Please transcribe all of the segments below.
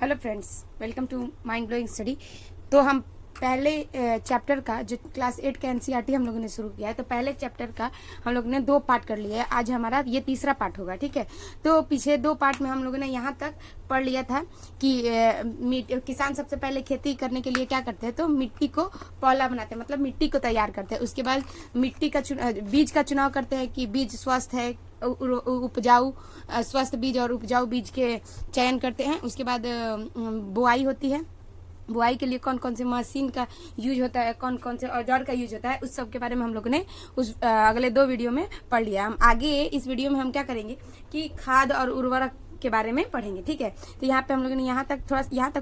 Hello friends, welcome to mind blowing study. तो हम पहले चैप्टर का जो क्लास 8 का एनसीईआरटी हम लोगों ने शुरू किया है, तो पहले चैप्टर का हम लोगों ने 2 पार्ट कर लिया है। आज हमारा ये तीसरा पार्ट होगा, ठीक है। तो पीछे 2 पार्ट में हम लोगों ने यहाँ तक पढ़ लिया था कि किसान सबसे पहले खेती करने के लिए क्या करते हैं, तो मिट्टी को पौला बनाते हैं, मतलब मिट्टी को तैयार करते हैं। उसके बाद मिट्टी का बीज का चुनाव करते हैं कि बीज स्वस्थ है, उपजाऊ स्वस्थ बीज और उपजाऊ बीज के चयन करते हैं। उसके बाद बुआई होती है। बुआई के लिए कौन कौन से मशीन का यूज होता है, कौन कौन से औजार का यूज होता है, उस सब के बारे में हम लोगों ने उस अगले 2 वीडियो में पढ़ लिया। हम आगे इस वीडियो में हम क्या करेंगे कि खाद और उर्वरक के बारे में पढ़ेंगे, ठीक है। तो यहाँ पे हम लोगों ने यहाँ तक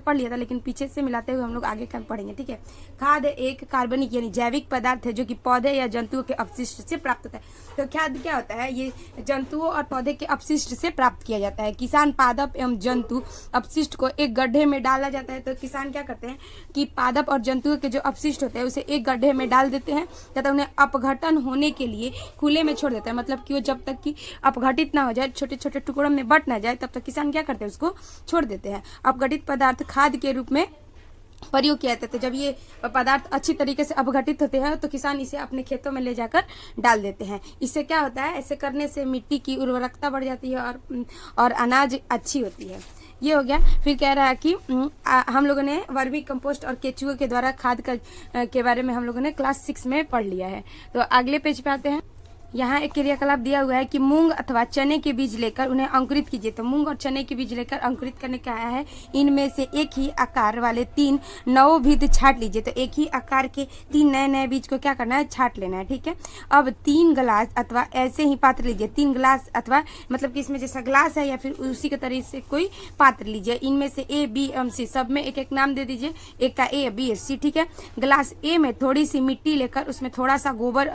पढ़ लिया था, लेकिन पीछे से मिलाते हुए हम लोग आगे का पढ़ेंगे, ठीक है। खाद एक कार्बनिक यानी जैविक पदार्थ है जो कि पौधे या जंतुओं के अपशिष्ट से प्राप्त होता है। तो खाद क्या होता है, ये जंतुओं और पौधे के अपशिष्ट से प्राप्त किया जाता है। किसान पादप एवं जंतु अपशिष्ट को एक गड्ढे में डाला जाता है। तो किसान क्या करते हैं कि पादप और जंतुओं के जो अपशिष्ट होते हैं उसे एक गड्ढे में डाल देते हैं तथा उन्हें अपघटन होने के लिए खुले में छोड़ देते हैं। मतलब कि वो जब तक कि अपघटित ना हो जाए, छोटे छोटे टुकड़ों में बट ना जाए, तब तक किसान क्या करते हैं, उसको छोड़ देते हैं। अपघटित पदार्थ खाद के रूप में प्रयोग किया जाता है। तो जब ये पदार्थ अच्छी तरीके से अपघटित होते हैं तो किसान इसे अपने खेतों में ले जाकर डाल देते हैं। इससे क्या होता है, ऐसे करने से मिट्टी की उर्वरकता बढ़ जाती है और अनाज अच्छी होती है। ये हो गया। फिर कह रहा है कि हम लोगों ने वर्मी कंपोस्ट और केचुए के द्वारा खाद के बारे में हम लोगों ने क्लास 6 में पढ़ लिया है। तो अगले पेज पे आते हैं। यहाँ एक क्रियाकलाप दिया हुआ है कि मूंग अथवा चने के बीज लेकर उन्हें अंकुरित कीजिए। तो मूंग और चने के बीज लेकर अंकुरित करने का आया है। इनमें से एक ही आकार वाले 3 नवोभिद छांट लीजिए। तो एक ही आकार के 3 नए नए बीज को क्या करना है, छांट लेना है, ठीक है। अब 3 गिलास अथवा ऐसे ही पात्र लीजिए। 3 गिलास अथवा मतलब कि इसमें जैसा गिलास है या फिर उसी के तरीके से कोई पात्र लीजिए। इनमें से ए बी एम सी सब में एक एक नाम दे दीजिए। एक का ए, बी, सी, ठीक है। गिलास ए में थोड़ी सी मिट्टी लेकर उसमें थोड़ा सा गोबर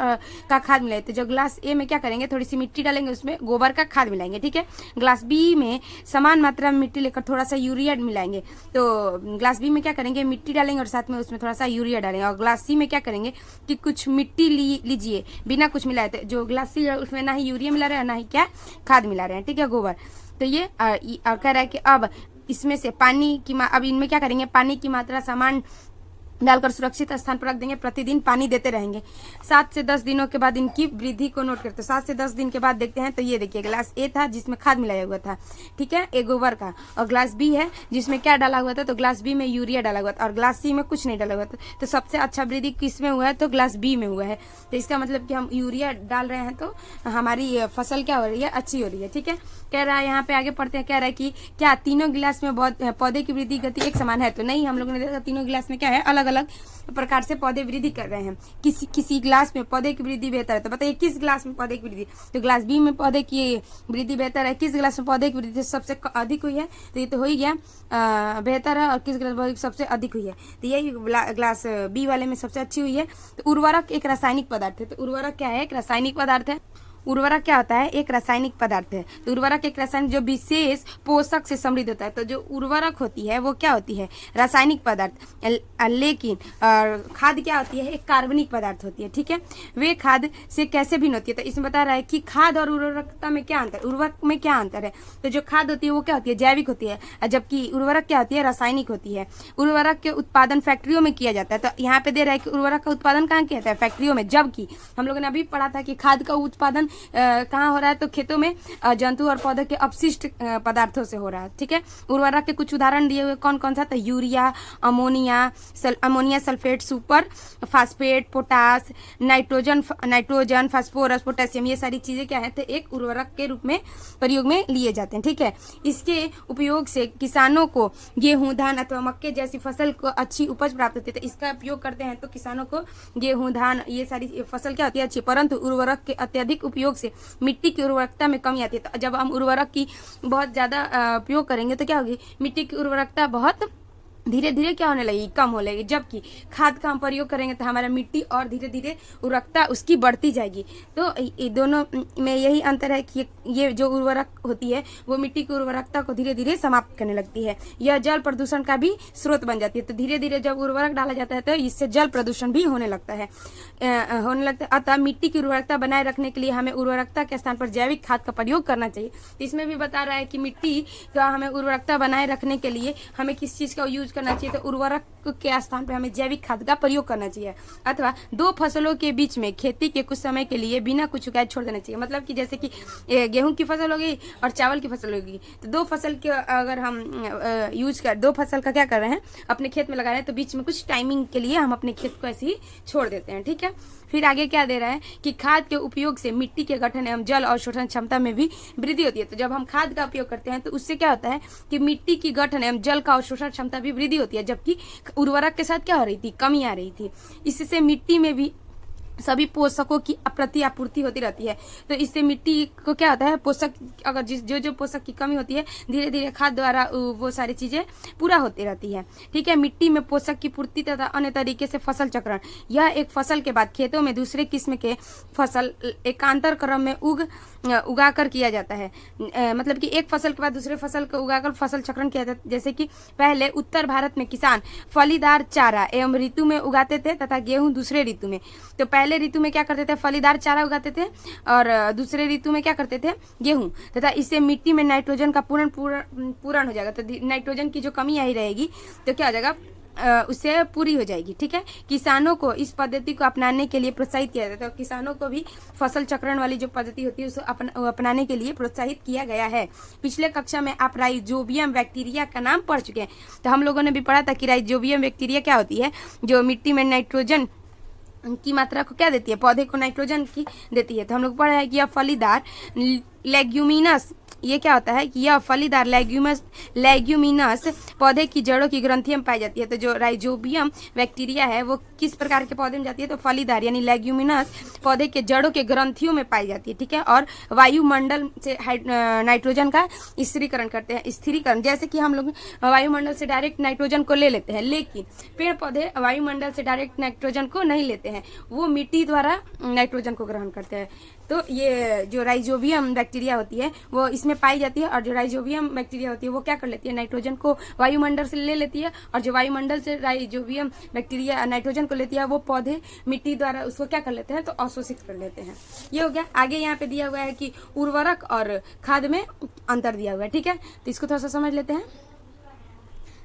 का खाद मिलाइए। तो जो गिलास ए में क्या करेंगे, थोड़ी सी मिट्टी डालेंगे, उसमें गोबर का खाद मिलाएंगे, ठीक है। ग्लास बी में समान मात्रा में मिट्टी लेकर थोड़ा सा यूरिया मिलाएंगे। तो ग्लास बी में क्या करेंगे, मिट्टी डालेंगे और साथ में उसमें थोड़ा सा यूरिया डालेंगे। और ग्लास सी में क्या करेंगे कि कुछ मिट्टी लीजिए बिना कुछ मिलाए। तो जो ग्लास सी है उसमें ना ही यूरिया मिला रहे हैं ना ही क्या खाद मिला रहे हैं, ठीक है, गोबर। तो ये कह रहा है कि अब इसमें से अब इनमें क्या करेंगे, पानी की मात्रा समान डालकर सुरक्षित स्थान पर रख देंगे। प्रतिदिन पानी देते रहेंगे। 7 से 10 दिनों के बाद इनकी वृद्धि को नोट करते हैं। 7 से 10 दिन के बाद देखते हैं। तो ये देखिए, ग्लास ए था जिसमें खाद मिलाया हुआ था, ठीक है, ए गोबर का। और ग्लास बी है जिसमें क्या डाला हुआ था, तो ग्लास बी में यूरिया डाला हुआ था। और ग्लास सी में कुछ नहीं डाला हुआ था। तो सबसे अच्छा वृद्धि किस में हुआ है, तो ग्लास बी में हुआ है। तो इसका मतलब कि हम यूरिया डाल रहे हैं तो हमारी फसल क्या हो रही है, अच्छी हो रही है, ठीक है। कह रहा है यहाँ पे आगे पढ़ते हैं। कह रहा है कि क्या तीनों गिलास में पौधे की वृद्धि गति एक समान है। तो नहीं, हम लोगों ने देखा तीनों गिलास में क्या है, अलग अलग प्रकार से पौधे वृद्धि कर रहे हैं। किसी गिलास में पौधे की वृद्धि बेहतर है। तो बताइए किस गिलास में पौधे की वृद्धि, तो ग्लास बी में पौधे की वृद्धि बेहतर है। किस गिलास में पौधे की वृद्धि सबसे अधिक हुई है, तो ये तो हो ही गया बेहतर है। और किस गिलास में सबसे अधिक हुई है, तो यही ग्लास बी वाले में सबसे अच्छी हुई है। तो उर्वरक एक रासायनिक पदार्थ है। तो उर्वरक क्या है, एक रासायनिक पदार्थ है। उर्वरक क्या होता है, एक रासायनिक पदार्थ है। तो उर्वरक एक रासायनिक जो विशेष पोषक से समृद्ध होता है। तो जो उर्वरक होती है वो क्या होती है, रासायनिक पदार्थ। लेकिन खाद क्या होती है, एक कार्बनिक पदार्थ होती है, ठीक है। वे खाद से कैसे भिन्न होती है, तो इसमें बता रहा है कि खाद और उर्वरकता में क्या अंतर, उर्वरक में क्या अंतर है। तो जो खाद होती है वो क्या होती है, जैविक होती है, जबकि उर्वरक क्या होती है, रासायनिक होती है। उर्वरक के उत्पादन फैक्ट्रियों में किया जाता है। तो यहाँ पे दे रहा है कि उर्वरक का उत्पादन कहाँ किया जाता है, फैक्ट्रियों में। जबकि हम लोगों ने अभी पढ़ा था कि खाद का उत्पादन कहाँ हो रहा है, तो खेतों में जंतु और पौधों के अपशिष्ट पदार्थों से हो रहा है, ठीक है। उर्वरक के कुछ उदाहरण दिए हुए कौन कौन सा, तो urea, ammonia sulphate, super phosphate, potash, nitrogen, phosphorus, potassium, ये सारी चीजें क्या है, तो एक उर्वरक के रूप में प्रयोग में लिए जाते हैं, ठीक है। इसके उपयोग से किसानों को गेहूं, धान अथवा मक्के जैसी फसल को अच्छी उपज प्राप्त होती है। तो इसका उपयोग करते हैं तो किसानों को गेहूं, धान, ये सारी फसल क्या होती है, अच्छी। परंतु उर्वरक के अत्यधिक उपयोग से मिट्टी की उर्वरकता में कमी आती है। तो जब हम उर्वरक की बहुत ज्यादा उपयोग करेंगे तो क्या होगी, मिट्टी की उर्वरकता बहुत धीरे धीरे क्या होने लगेगी, कम हो लगेगी। जबकि खाद का हम प्रयोग करेंगे तो हमारा मिट्टी और धीरे धीरे उर्वरकता उसकी बढ़ती जाएगी। तो ये दोनों में यही अंतर है कि ये जो उर्वरक होती है वो मिट्टी की उर्वरकता को धीरे धीरे समाप्त करने लगती है। यह जल प्रदूषण का भी स्रोत बन जाती है। तो धीरे धीरे जब उर्वरक डाला जाता है तो इससे जल प्रदूषण भी होने लगता है। अतः मिट्टी की उर्वरकता बनाए रखने के लिए हमें उर्वरकता के स्थान पर जैविक खाद का प्रयोग करना चाहिए। तो इसमें भी बता रहा है कि मिट्टी का हमें उर्वरकता बनाए रखने के लिए हमें किस चीज का यूज करना चाहिए। तो उर्वरक के स्थान पर हमें जैविक खाद का प्रयोग करना चाहिए। अथवा दो फसलों के बीच में खेती के कुछ समय के लिए बिना कुछ उगाए छोड़ देना चाहिए। मतलब कि जैसे कि गेहूं की फसल हो गई और चावल की फसल होगी, तो दो फसल के अगर हम दो फसल का क्या कर रहे हैं, अपने खेत में लगा रहे हैं, तो बीच में कुछ टाइमिंग के लिए हम अपने खेत को ऐसे ही छोड़ देते हैं। ठीक है, फिर आगे क्या दे रहा है कि खाद के उपयोग से मिट्टी के गठन एवं जल और शोषण क्षमता में भी वृद्धि होती है। तो जब हम खाद का उपयोग करते हैं तो उससे क्या होता है कि मिट्टी की गठन एवं जल का और शोषण क्षमता भी वृद्धि होती है। जबकि उर्वरक के साथ क्या हो रही थी, कमी आ रही थी। इससे मिट्टी में भी सभी पोषकों की प्रति आपूर्ति होती रहती है। तो इससे मिट्टी को क्या होता है, पोषक अगर जो पोषक की कमी होती है धीरे धीरे खाद द्वारा वो सारी चीजें पूरा होती रहती है। ठीक है, मिट्टी में पोषक की पूर्ति तथा अन्य तरीके से फसल चक्रण, यह एक फसल के बाद खेतों में दूसरे किस्म के फसल एकांतर क्रम में उगाकर किया जाता है। मतलब कि एक फसल के बाद दूसरे फसल को उगाकर फसल चक्रण किया जाता है। जैसे कि पहले उत्तर भारत में किसान फलीदार चारा एवं ऋतु में उगाते थे तथा गेहूं दूसरे ऋतु में। तो पहले ऋतु में क्या करते थे, फलीदार चारा उगाते थे और दूसरे ऋतु में क्या करते थे, गेहूं, तथा इससे मिट्टी में नाइट्रोजन का पूर्ण हो जाएगा। तो नाइट्रोजन की जो कमी आई रहेगी तो क्या हो जाएगा, उससे पूरी हो जाएगी। ठीक है, किसानों को इस पद्धति को अपनाने के लिए प्रोत्साहित किया जाता है। तो किसानों को भी फसल चक्रण वाली जो पद्धति होती है उसको अपनाने के लिए प्रोत्साहित किया गया है। पिछले कक्षा में आप राइजोबियम बैक्टीरिया का नाम पढ़ चुके हैं। तो हम लोगों ने भी पढ़ा था कि राइजोबियम बैक्टीरिया क्या होती है, जो मिट्टी में नाइट्रोजन की मात्रा को क्या देती है, पौधे को नाइट्रोजन की देती है। तो हम लोग पढ़ा है कि यह फलीदार लेग्यूमिनस, ये क्या होता है कि यह फलीदार लेग्यूमिनस पौधे की जड़ों की ग्रंथि में पाई जाती है। तो जो राइजोबियम बैक्टीरिया है वो किस प्रकार के पौधे में जाती है, तो फलीदार यानी लेग्यूमिनस पौधे के जड़ों के ग्रंथियों में पाई जाती है। ठीक है, और वायुमंडल से नाइट्रोजन का स्थिरीकरण करते हैं। स्थिरीकरण जैसे कि हम लोग वायुमंडल से डायरेक्ट नाइट्रोजन को ले लेते हैं, लेकिन पेड़ पौधे वायुमंडल से डायरेक्ट नाइट्रोजन को नहीं लेते हैं, वो मिट्टी द्वारा नाइट्रोजन को ग्रहण करते हैं। तो ये जो राइजोबियम बैक्टीरिया होती है वो इसमें पाई जाती है। और जो राइजोबियम बैक्टीरिया होती है वो क्या कर लेती है, नाइट्रोजन को वायुमंडल से ले लेती है, और जो वायुमंडल से राइजोबियम बैक्टीरिया नाइट्रोजन को लेती है वो पौधे मिट्टी द्वारा उसको क्या कर लेते हैं, तो अवशोषित कर लेते हैं। ये हो गया। आगे यहाँ पे दिया हुआ है कि उर्वरक और खाद में अंतर दिया हुआ है। ठीक है, तो इसको थोड़ा सा समझ लेते हैं।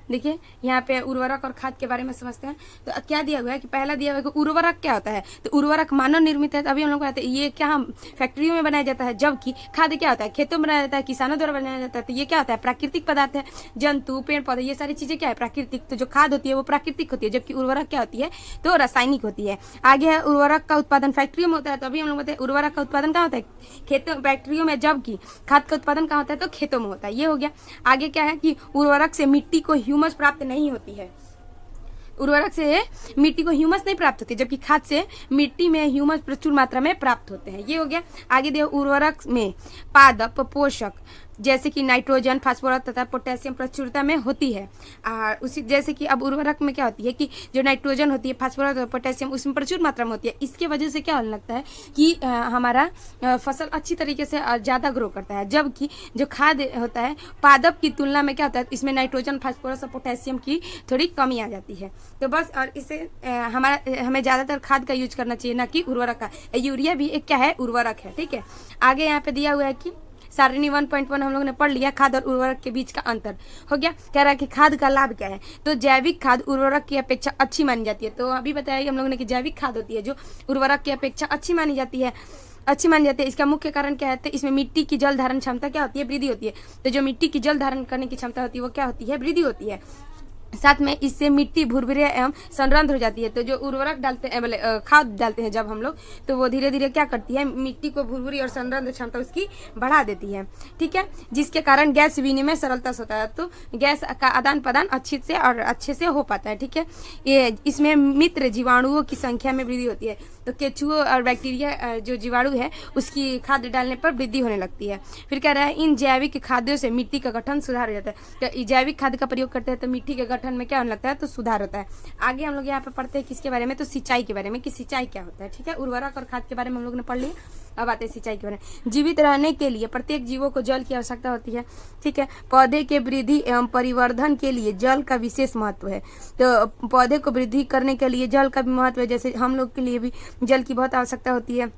देखिए यहाँ पे उर्वरक और खाद के बारे में समझते हैं। तो क्या दिया हुआ है कि पहला दिया हुआ है कि उर्वरक क्या होता है। तो उर्वरक मानव निर्मित है, अभी हम लोग कहते हैं ये क्या हम फैक्ट्रियों में बनाया जाता है। जबकि खाद क्या होता है, खेतों में बनाया जाता है, किसानों द्वारा बनाया जाता है। तो ये क्या होता है, प्राकृतिक पदार्थ है, जंतु पेड़ पौधे ये सारी चीजें क्या है, प्राकृतिक। तो जो खाद होती है वो प्राकृतिक होती है, जबकि उर्वरक क्या होती है, तो रासायनिक होती है। आगे है उर्वरक का उत्पादन फैक्ट्रियों में होता है। तो अभी हम लोग बताए उर्वरक का उत्पादन कहाँ होता है, खेतों फैक्ट्रियों में, जबकि खाद का उत्पादन कहाँ होता है, तो खेतों में होता है। ये हो गया। आगे क्या है कि उर्वरक से मिट्टी को ह्यूमस प्राप्त नहीं होती है। उर्वरक से मिट्टी को ह्यूमस नहीं प्राप्त होती, जबकि खाद से मिट्टी में ह्यूमस प्रचुर मात्रा में प्राप्त होते हैं। ये हो गया। आगे देखो उर्वरक में पादप पोषक जैसे कि नाइट्रोजन, फास्फोरस तथा पोटेशियम प्रचुरता में होती है। उसी जैसे कि अब उर्वरक में क्या होती है कि जो नाइट्रोजन होती है, फास्फोरस और पोटेशियम उसमें प्रचुर मात्रा में होती है। इसके वजह से क्या होने लगता है कि हमारा फसल अच्छी तरीके से ज़्यादा ग्रो करता है। जबकि जो खाद होता है पादप की तुलना में क्या होता है, इसमें नाइट्रोजन, फास्फोरस और पोटेशियम की थोड़ी कमी आ जाती है। तो बस, और इसे हमें ज़्यादातर खाद का यूज करना चाहिए, ना कि उर्वरक का। यूरिया भी एक क्या है, उर्वरक है। ठीक है, आगे यहाँ पे दिया हुआ है कि सारणी 1.1 हम लोग ने पढ़ लिया, खाद और उर्वरक के बीच का अंतर हो गया। कह रहा है कि खाद का लाभ क्या है, तो जैविक खाद उर्वरक की अपेक्षा अच्छी मानी जाती है। तो अभी बताया हम लोगों ने कि जैविक खाद होती है जो उर्वरक की अपेक्षा अच्छी मानी जाती है। इसका मुख्य कारण क्या है, तो इसमें मिट्टी की जल धारण क्षमता क्या होती है, वृद्धि होती है। तो जो मिट्टी की जल धारण करने की क्षमता होती है वो क्या होती है, वृद्धि होती है। साथ में इससे मिट्टी भुरभुरे एवं संरंध्र हो जाती है। तो जो उर्वरक डालते हैं, खाद डालते हैं जब हम लोग, तो वो धीरे धीरे क्या करती है, मिट्टी को भुरभुरी और संरंध्र क्षमता उसकी बढ़ा देती है। ठीक है, जिसके कारण गैस विनिमय सरलता से होता है। तो गैस का आदान प्रदान अच्छे से हो पाता है। ठीक है, ये इसमें मित्र जीवाणुओं की संख्या में वृद्धि होती है। तो केचुओं और बैक्टीरिया जो जीवाणु है उसकी खाद डालने पर वृद्धि होने लगती है। फिर कह रहा है इन जैविक खाद्यों से मिट्टी का गठन सुधार हो जाता है। तो जैविक खाद का प्रयोग करते हैं तो मिट्टी के गठन में क्या होने लगता है, तो सुधार होता है। आगे हम लोग यहाँ पे पढ़ते हैं किसके बारे में, तो सिंचाई के बारे में कि सिंचाई क्या होता है। ठीक है, उर्वरक और खाद के बारे में हम लोग ने पढ़ लिया। अब आते हैं सिंचाई के बारे में। जीवित रहने के लिए प्रत्येक जीवों को जल की आवश्यकता होती है। ठीक है, पौधे के वृद्धि एवं परिवर्धन के लिए जल का विशेष महत्व है। तो पौधे को वृद्धि करने के लिए जल का भी महत्व है, जैसे हम लोग के लिए भी जल की बहुत आवश्यकता होती है।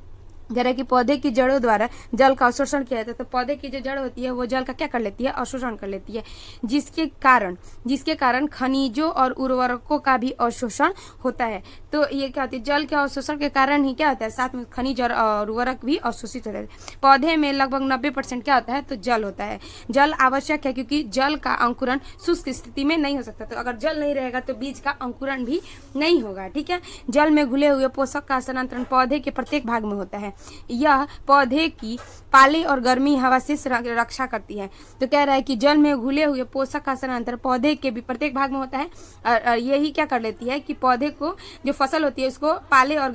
जरा कि पौधे की जड़ों द्वारा जल का अवशोषण किया जाता है। तो पौधे की जो जड़ होती है वो जल का क्या कर लेती है, अवशोषण कर लेती है, जिसके कारण खनिजों और उर्वरकों का भी अवशोषण होता है। तो ये क्या होती है, जल के अवशोषण के कारण ही क्या होता है, साथ में खनिज और उर्वरक भी अवशोषित होते हैं। पौधे में लगभग 90% क्या होता है, तो जल होता है। जल आवश्यक है क्योंकि जल का अंकुरण शुष्क स्थिति में नहीं हो सकता। तो अगर जल नहीं रहेगा तो बीज का अंकुरण भी नहीं होगा। ठीक है, जल में घुले हुए पोषक का स्थानांतरण पौधे के प्रत्येक भाग में होता है। यह पौधे की पाले और गर्मी हवा से रक्षा करती है। तो कह रहा है कि जल में घुले हुए पोषक का स्थानांतरण पौधे के भी प्रत्येक भाग में होता है और यही क्या कर लेती है कि पौधे को जो फसल होती है उसको पाले और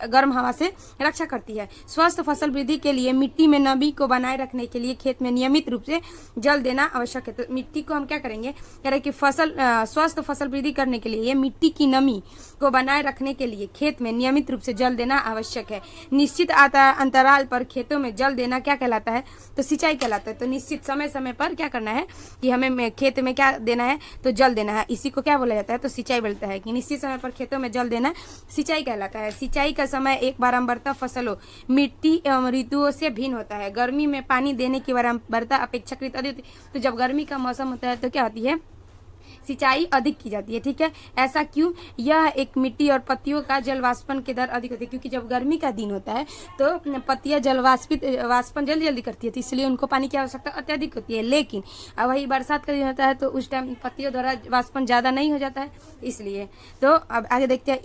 गर्म हवा से रक्षा करती है। स्वस्थ फसल वृद्धि के लिए मिट्टी में नमी को बनाए रखने के लिए खेत में नियमित रूप से जल देना आवश्यक है। तो मिट्टी को हम क्या करेंगे, कह रहे कि स्वस्थ फसल वृद्धि करने के लिए मिट्टी की नमी को बनाए रखने के लिए खेत में नियमित रूप से जल देना आवश्यक है। निश्चित अंतराल पर खेतों में जल देना क्या कहलाता है, तो सिंचाई कहलाता है। तो निश्चित समय समय पर क्या करना है कि हमें खेत में क्या देना है, तो जल देना है। इसी को क्या बोला जाता है, तो सिंचाई बोलता है कि निश्चित समय पर खेतों में जल देना सिंचाई कहलाता है। सिंचाई का समय एक बारंबारता फसलों, मिट्टी एवं ऋतुओं से भिन्न होता है। गर्मी में पानी देने की बारंबारता अपेक्षाकृत अधिक होती है। तो जब गर्मी का मौसम होता है तो क्या होती है, सिंचाई अधिक की जाती है। ठीक है, ऐसा क्यों, यह एक मिट्टी और पत्तियों का जल वाष्पन के दर अधिक होती है, क्योंकि जब गर्मी का दिन होता है तो पत्तियां जल वाष्पन जल्दी करती है, तो इसलिए उनको पानी की आवश्यकता अत्यधिक होती है। लेकिन अब वही बरसात का दिन होता है तो उस टाइम पत्तियों द्वारा वाष्पन ज्यादा नहीं हो जाता है, इसलिए। तो अब आगे देखते हैं,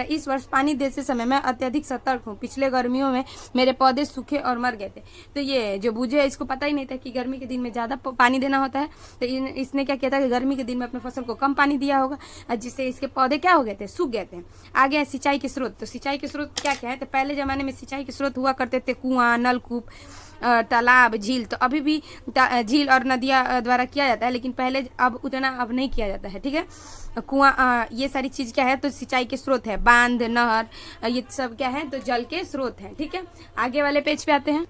इस वर्ष पानी देते समय मैं अत्यधिक सतर्क हूँ। पिछले गर्मियों में मेरे पौधे सूखे और मर गए थे। तो ये जो बूझे इसको पता ही नहीं था कि गर्मी के दिन में ज्यादा पानी देना होता है, तो इसने क्या किया था कि गर्मी के दिन में अपने फसल को कम पानी दिया होगा, जिससे इसके पौधे क्या हो गए थे, सूख गए थे। आगे सिंचाई के स्रोत। तो सिंचाई के स्रोत क्या क्या है, तो पहले जमाने में सिंचाई के स्रोत हुआ करते थे कुआं, नलकूप, तालाब, झील। तो अभी भी झील और नदियां द्वारा किया जाता है, लेकिन पहले अब उतना अब नहीं किया जाता है। ठीक है, कुआं, ये सारी चीज क्या है, तो सिंचाई के स्रोत है। बांध, नहर, ये सब क्या है, तो जल के स्रोत है। ठीक है, आगे वाले पेज पे आते हैं।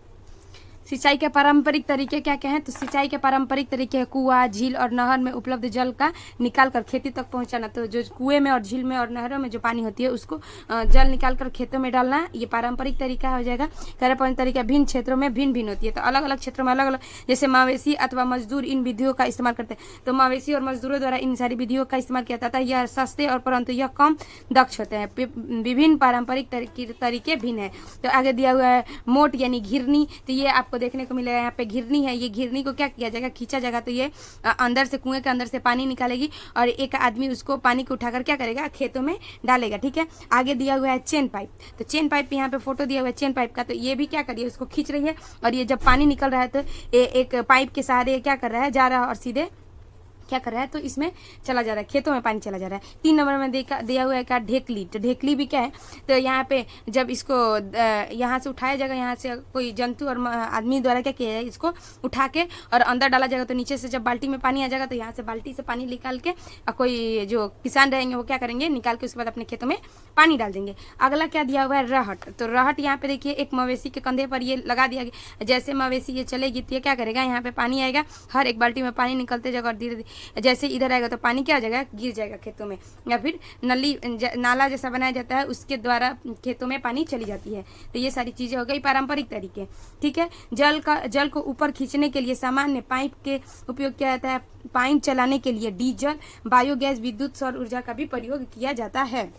सिंचाई के पारंपरिक तरीके क्या क्या हैं, तो सिंचाई के पारंपरिक तरीके कुआं, झील और नहर में उपलब्ध जल का निकाल कर खेती तक पहुंचाना। तो जो कुएं में और झील में और नहरों में जो पानी होती है उसको जल निकाल कर खेतों में डालना, ये पारंपरिक तरीका हो जाएगा। पारंपरिक तरीका भिन्न क्षेत्रों में भिन्न भिन्न होती है। तो अलग अलग क्षेत्रों में अलग अलग, जैसे मवेशी अथवा मजदूर इन विधियों का इस्तेमाल करते हैं। तो मवेशी और मजदूरों द्वारा इन सारी विधियों का इस्तेमाल किया जाता है। यह सस्ते और परंतु यह कम दक्ष होते हैं। विभिन्न पारंपरिक तरीके भिन्न है। तो आगे दिया हुआ है मोट यानी घिरनी। तो ये आपको देखने को मिलेगा, यहाँ पे घिरनी है। ये घिरनी को क्या किया जाएगा, खींचा जाएगा। तो ये अंदर से, कुएं के अंदर से पानी निकालेगी और एक आदमी उसको पानी को उठाकर क्या करेगा, खेतों में डालेगा। ठीक है, आगे दिया हुआ है चेन पाइप। तो चेन पाइप, यहाँ पे फोटो दिया हुआ है चेन पाइप का। तो ये भी क्या कर रही है, उसको खींच रही है और ये जब पानी निकल रहा है तो एक पाइप के सहारे क्या कर रहा है, जा रहा है और सीधे क्या कर रहा है, तो इसमें चला जा रहा है, खेतों में पानी चला जा रहा है। 3 नंबर में दिया हुआ है क्या, ढेकली। तो ढेकली भी क्या है, तो यहाँ पे जब इसको यहाँ से उठाया जाएगा, यहाँ से कोई जंतु और आदमी द्वारा क्या किया जाएगा, इसको उठा के और अंदर डाला जाएगा। तो नीचे से जब बाल्टी में पानी आ जाएगा तो यहाँ से बाल्टी से पानी निकाल के कोई जो किसान रहेंगे वो क्या करेंगे, निकाल के उसके बाद अपने खेतों में पानी डाल देंगे। अगला क्या दिया हुआ है, रहट। तो रहट यहाँ पे देखिए एक मवेशी के कंधे पर ये लगा दिया गया। जैसे मवेशी ये चलेगी तो ये क्या करेगा, यहाँ पे पानी आएगा, हर एक बाल्टी में पानी निकलते जाएगा और धीरे जैसे इधर आएगा तो पानी क्या हो जाएगा, गिर जाएगा खेतों में, या फिर नाला जैसा बनाया जाता है उसके द्वारा खेतों में पानी चली जाती है। तो ये सारी चीजें हो गई पारंपरिक तरीके। ठीक है, जल को ऊपर खींचने के लिए सामान्य पाइप के उपयोग किया जाता है। पाइप चलाने के लिए डीजल, बायोगैस, विद्युत, सौर ऊर्जा का भी प्रयोग किया जाता है।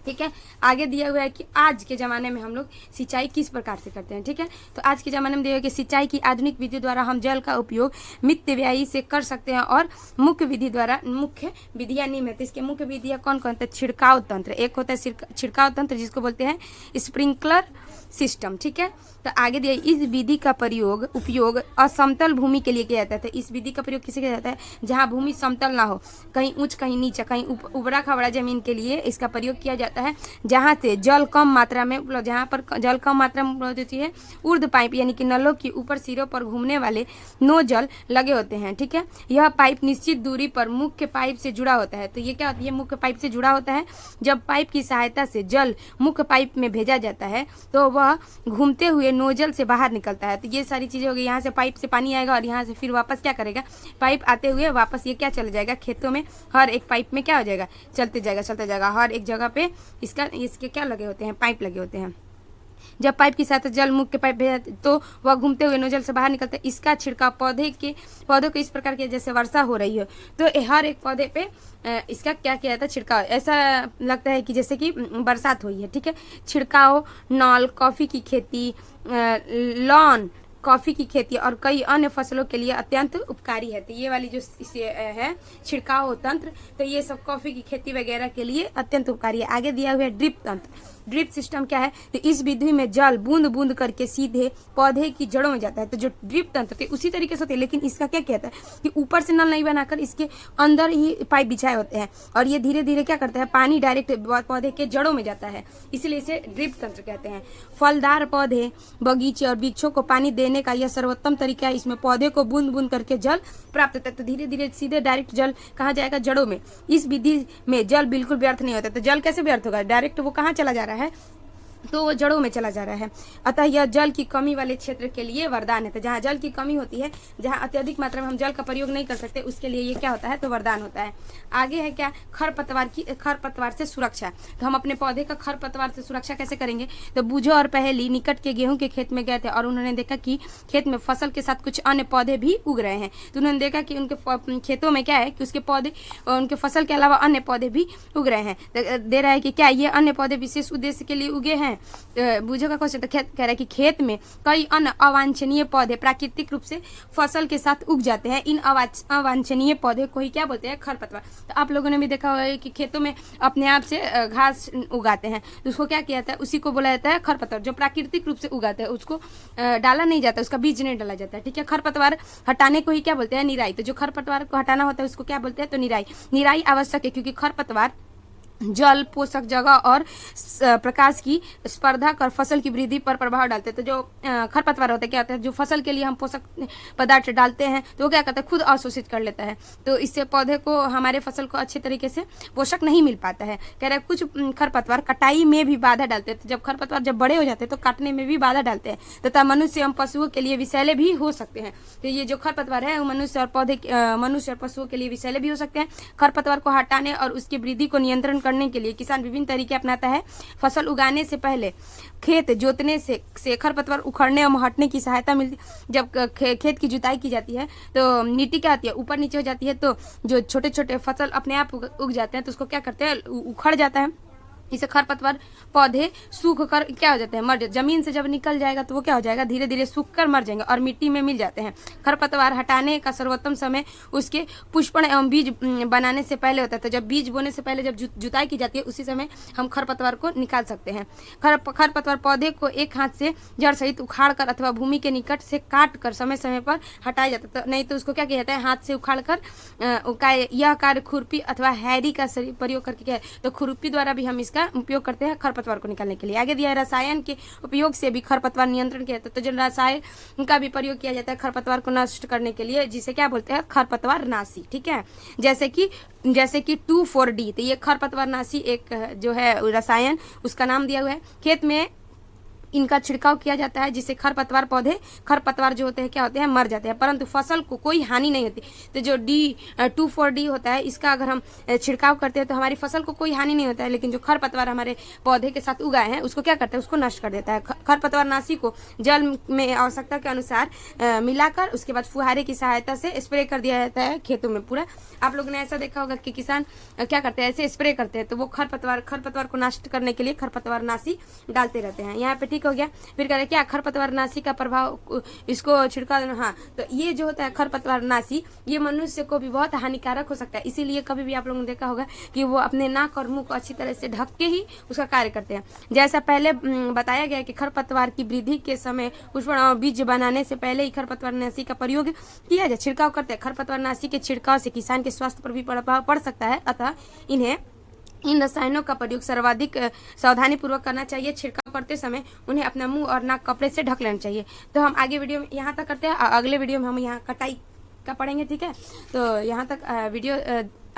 ठीक है, आगे दिया हुआ है कि आज के ज़माने में हम लोग सिंचाई किस प्रकार से करते हैं। ठीक है, तो आज के ज़माने में दिया हुआ है कि सिंचाई की आधुनिक विधि द्वारा हम जल का उपयोग मितव्ययी से कर सकते हैं और मुख्य विधियाँ निम्न है। तो इसके मुख्य विधियाँ कौन कौन है, छिड़काव तंत्र। एक होता है छिड़काव तंत्र जिसको बोलते हैं स्प्रिंकलर सिस्टम। ठीक है, तो आगे दिया, इस विधि का उपयोग असमतल भूमि के लिए किया जाता है। तो इस विधि का प्रयोग किसे किया जाता है, जहाँ भूमि समतल ना हो, कहीं ऊंच कहीं नीचा, कहीं उबड़ा खबड़ा जमीन के लिए इसका प्रयोग किया जाता है जहाँ से जल कम मात्रा में उपलब्ध, जहाँ पर जल कम मात्रा में उपलब्ध होती है ऊर्ध्व पाइप यानी कि नलों की ऊपर सिरों पर घूमने वाले नोजल लगे होते हैं। ठीक है, यह पाइप निश्चित दूरी पर मुख्य पाइप से जुड़ा होता है। तो ये क्या होती है, मुख्य पाइप से जुड़ा होता है। जब पाइप की सहायता से जल मुख्य पाइप में भेजा जाता है तो वह घूमते हुए नोजल से बाहर निकलता है। तो ये सारी चीजें हो गई, यहाँ से पाइप से पानी आएगा और यहाँ से फिर वापस क्या करेगा, पाइप आते हुए वापस ये क्या चला जाएगा, खेतों में हर एक पाइप में क्या हो जाएगा, चलते जाएगा हर एक जगह पे इसके क्या लगे होते हैं, पाइप लगे होते हैं। जब पाइप की सहायता जल मुख्य पाइप भेजा तो वह घूमते हुए नोजल से बाहर निकलता है। इसका छिड़काव पौधों को इस प्रकार के जैसे वर्षा हो रही हो तो हर एक पौधे पे इसका क्या किया जाता है, छिड़काव। ऐसा लगता है कि जैसे कि बरसात हुई है। ठीक है, छिड़काव नॉल, कॉफी की खेती, लॉन, कॉफी की खेती और कई अन्य फसलों के लिए अत्यंत उपकारी है। तो ये वाली जो है छिड़काव तंत्र, तो ये सब कॉफी की खेती वगैरह के लिए अत्यंत उपकारी है। आगे दिया हुआ है ड्रिप तंत्र। ड्रिप सिस्टम क्या है, तो इस विधि में जल बूंद बूंद करके सीधे पौधे की जड़ों में जाता है। तो जो ड्रिप तंत्र थे उसी तरीके से होते हैं, लेकिन इसका क्या कहता है कि ऊपर से नल नहीं बनाकर इसके अंदर ही पाइप बिछाए होते हैं और ये धीरे धीरे क्या करता है, पानी डायरेक्ट पौधे के जड़ों में जाता है, इसलिए इसे ड्रिप तंत्र कहते हैं। फलदार पौधे, बगीचे और वृक्षों को पानी देने का यह सर्वोत्तम तरीका है। इसमें पौधे को बूंद बूंद करके जल प्राप्त होता है। तो धीरे धीरे सीधे डायरेक्ट जल कहाँ जाएगा, जड़ों में। इस विधि में जल बिल्कुल व्यर्थ नहीं होता। तो जल कैसे व्यर्थ होगा, डायरेक्ट वो कहाँ चला जा रहा है, तो वो जड़ों में चला जा रहा है। अतः यह जल की कमी वाले क्षेत्र के लिए वरदान है। तो जहाँ जल की कमी होती है, जहाँ अत्यधिक मात्रा में हम जल का प्रयोग नहीं कर सकते, उसके लिए ये क्या होता है, तो वरदान होता है। आगे है क्या, खरपतवार से सुरक्षा। तो हम अपने पौधे का खरपतवार से सुरक्षा कैसे करेंगे। तो बूझो और पहेली निकट के गेहूं के खेत में गए थे और उन्होंने देखा कि खेत में फसल के साथ कुछ अन्य पौधे भी उग रहे हैं। तो उन्होंने देखा कि उनके खेतों में क्या है कि उसके पौधे, उनके फसल के अलावा अन्य पौधे भी उग रहे हैं। तो दे रहा है कि क्या ये अन्य पौधे विशेष उद्देश्य के लिए उगे हैं। बूझो का क्वेश्चन, तो कह रहा है कि खेत में कई अन्य अवांछनीय पौधे प्राकृतिक रूप से फसल के साथ उग जाते हैं। इन अवांछनीय पौधे को ही क्या बोलते हैं, खरपतवार। तो आप लोगों ने भी देखा होगा कि खेतों में अपने आप से घास उगाते हैं, तो उसको क्या किया जाता है, उसी को बोला जाता है खरपतवार। जो प्राकृतिक रूप से उगाते हैं उसको डाला नहीं जाता, उसका बीज नहीं डाला जाता है। ठीक है, खरपतवार हटाने को ही क्या बोलते हैं, निराई। तो जो खरपतवार को हटाना होता है उसको क्या बोलते हैं, तो निराई। निराई आवश्यक है क्योंकि खरपतवार जल, पोषक जगह और प्रकाश की स्पर्धा कर फसल की वृद्धि पर प्रभाव डालते हैं। तो जो खरपतवार होता है क्या होता है, जो फसल के लिए हम पोषक पदार्थ डालते हैं तो वो क्या करता है, खुद अवशोषित कर लेता है। तो इससे पौधे को, हमारे फसल को अच्छे तरीके से पोषक नहीं मिल पाता है। कह रहे हैं कुछ खरपतवार कटाई में भी बाधा डालते हैं। तो जब खरपतवार जब बड़े हो जाते हैं तो काटने में भी बाधा डालते हैं तथा मनुष्य एवं पशुओं के लिए विषैले भी हो सकते हैं। तो ये जो खरपतवार है वो मनुष्य और पशुओं के लिए विषैले भी हो सकते हैं। खरपतवार को हटाने और उसकी वृद्धि को नियंत्रण करने के लिए किसान विभिन्न तरीके अपनाता है। फसल उगाने से पहले खेत जोतने से खरपतवार उखड़ने और हटने की सहायता मिलती। जब खेत की जुताई की जाती है तो मिट्टी क्या होती है, ऊपर नीचे हो जाती है, तो जो छोटे छोटे फसल अपने आप उग जाते हैं तो उसको क्या करते हैं, उखड़ जाता है। इसे खरपतवार पौधे सूख कर क्या हो जाते हैं, मर जाते। जमीन से जब निकल जाएगा तो वो क्या हो जाएगा, धीरे धीरे सूख कर मर जाएंगे और मिट्टी में मिल जाते हैं। खरपतवार हटाने का सर्वोत्तम समय उसके पुष्पण एवं बीज बनाने से पहले होता है। तो जब बीज बोने से पहले जब जुताई की जाती है उसी समय हम खरपतवार को निकाल सकते हैं। खरपतवार पौधे को एक हाथ से जड़ सहित उखाड़ कर अथवा भूमि के निकट से काट कर समय समय पर हटाया जाता है। तो नहीं तो उसको क्या किया जाता है, हाथ से उखाड़ कर। यह कार्य खुरपी अथवा हैरी का प्रयोग करके किया है। तो खुरपी द्वारा भी हम इसका उपयोग करते हैं खरपतवार को निकालने के लिए। आगे दिया है रसायन के उपयोग से भी खरपतवार नियंत्रण किया जाता है। तो जो रसायन का भी प्रयोग किया जाता है खरपतवार को नष्ट करने के लिए, जिसे क्या बोलते हैं, खरपतवार नाशी। ठीक है, जैसे कि 2,4-D। तो ये खरपतवार नाशी एक जो है रसायन, उसका नाम दिया हुआ है। खेत में इनका छिड़काव किया जाता है जिससे खरपतवार जो होते हैं क्या होते हैं, मर जाते हैं, परंतु फसल को कोई हानि नहीं होती। तो जो 2,4-D होता है इसका अगर हम छिड़काव करते हैं तो हमारी फसल को कोई हानि नहीं होता है। लेकिन जो खरपतवार हमारे पौधे के साथ उगाए हैं उसको क्या करता है, उसको नष्ट कर देता है। खरपतवार नाशी को जल में आवश्यकता के अनुसार मिलाकर उसके बाद फुहारे की सहायता से स्प्रे कर दिया जाता है खेतों में पूरा। आप लोगों ने ऐसा देखा होगा कि किसान क्या करते हैं, ऐसे स्प्रे करते हैं, तो वो खरपतवार को नष्ट करने के लिए खरपतवार नाशी डालते रहते हैं। यहाँ पे हो गया। फिर कह रहे क्या, खरपतवार नाशी का प्रभाव, इसको छिड़काव। हाँ, तो ये जो होता है खरपतवार नाशी, ये मनुष्य को भी बहुत हानिकारक हो सकता है। इसीलिए कभी भी आप लोगों ने देखा होगा कि वो अपने नाक और मुंह को अच्छी तरह से ढक के ही उसका कार्य करते हैं। जैसा पहले बताया गया कि खरपतवार की वृद्धि के समय पुष्पण और बीज बनाने से पहले ही खरपतवार नाशी का प्रयोग किया जाए, छिड़काव करते हैं। खरपतवार नाशी के छिड़काव से किसान के स्वास्थ्य पर भी प्रभाव पड़ सकता है, अतः इन्हें इन रसायनों का प्रयोग सर्वाधिक सावधानी पूर्वक करना चाहिए। छिड़काव करते समय उन्हें अपना मुंह और नाक कपड़े से ढक लेना चाहिए। तो हम आगे वीडियो में यहाँ तक करते हैं, अगले वीडियो में हम यहाँ कटाई का पढ़ेंगे, ठीक है। तो यहाँ तक वीडियो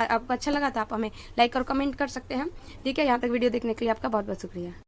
आपको अच्छा लगा तो आप हमें लाइक और कमेंट कर सकते हैं, ठीक है। यहाँ तक वीडियो देखने के लिए आपका बहुत बहुत शुक्रिया।